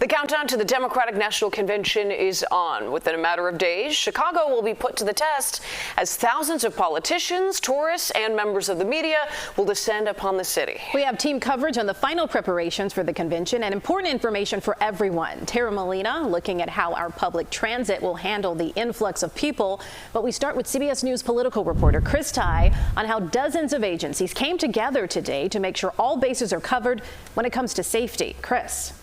The countdown to the Democratic National Convention is on. Within a matter of days, Chicago will be put to the test as thousands of politicians, tourists, and members of the media will descend upon the city. We have team coverage on the final preparations for the convention and important information for everyone. Tara Molina looking at how our public transit will handle the influx of people. But we start with CBS News political reporter Chris Tye on how dozens of agencies came together today to make sure all bases are covered when it comes to safety. Chris.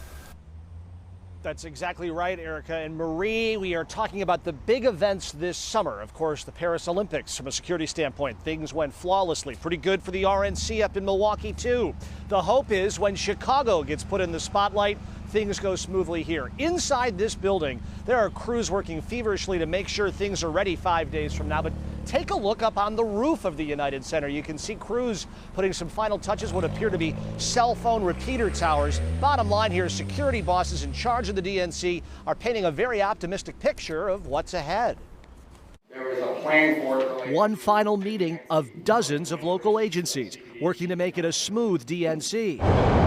That's exactly right, Erica and Marie. We are talking about the big events this summer. Of course, the Paris Olympics. From a security standpoint, things went flawlessly. Pretty good for the RNC up in Milwaukee, too. The hope is when Chicago gets put in the spotlight, things go smoothly here. Inside this building, there are crews working feverishly to make sure things are ready 5 days from now. But take a look up on the roof of the United Center. You can see crews putting some final touches, what appear to be cell phone repeater towers. Bottom line here, security bosses in charge of the DNC are painting a very optimistic picture of what's ahead. There was a plan for it. One final meeting of dozens of local agencies working to make it a smooth DNC.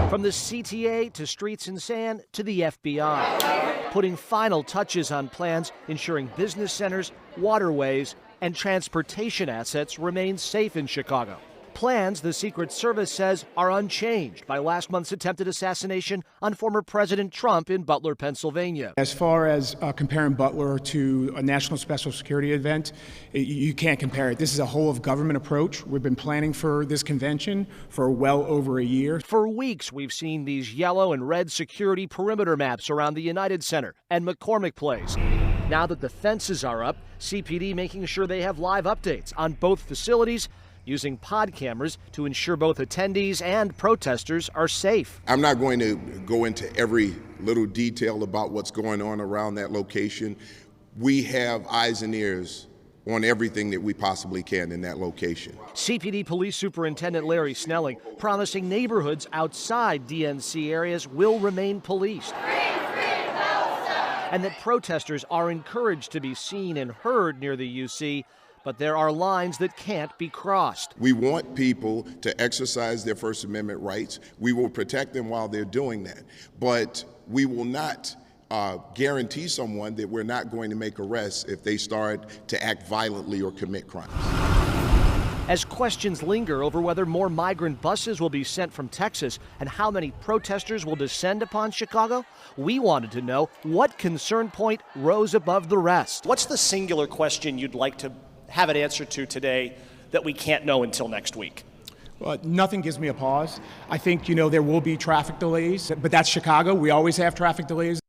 From the CTA to Streets and Sand to the FBI. Putting final touches on plans ensuring business centers, waterways, and transportation assets remain safe in Chicago. Plans, the Secret Service says, are unchanged by last month's attempted assassination on former President Trump in Butler, Pennsylvania. As far as comparing Butler to a national special security event, you can't compare it. This is a whole of government approach. We've been planning for this convention for well over a year. For weeks, we've seen these yellow and red security perimeter maps around the United Center and McCormick Place. Now that the fences are up, CPD making sure they have live updates on both facilities, using pod cameras to ensure both attendees and protesters are safe. I'm not going to go into every little detail about what's going on around that location. We have eyes and ears on everything that we possibly can in that location. CPD Police Superintendent Larry Snelling promising neighborhoods outside DNC areas will remain policed. And that protesters are encouraged to be seen and heard near the UC, but there are lines that can't be crossed. We want people to exercise their First Amendment rights. We will protect them while they're doing that. But we will not guarantee someone that we're not going to make arrests if they start to act violently or commit crimes. As questions linger over whether more migrant buses will be sent from Texas and how many protesters will descend upon Chicago, we wanted to know what concern point rose above the rest. What's the singular question you'd like to have an answer to today that we can't know until next week? Well, nothing gives me a pause. I think, there will be traffic delays, but that's Chicago. We always have traffic delays.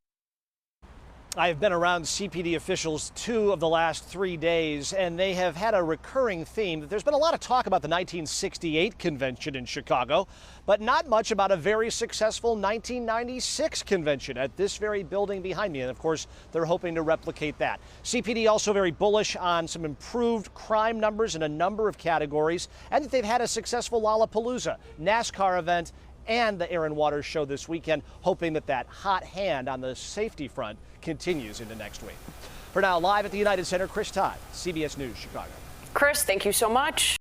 I have been around CPD officials 2 of the last 3 days, and they have had a recurring theme. There's been a lot of talk about the 1968 convention in Chicago, but not much about a very successful 1996 convention at this very building behind me. And of course, they're hoping to replicate that. CPD also very bullish on some improved crime numbers in a number of categories, and that they've had a successful Lollapalooza, NASCAR event, and the Air and Water show this weekend, hoping that that hot hand on the safety front continues into next week. For now, live at the United Center, Chris Tye, CBS News, Chicago. Chris, thank you so much.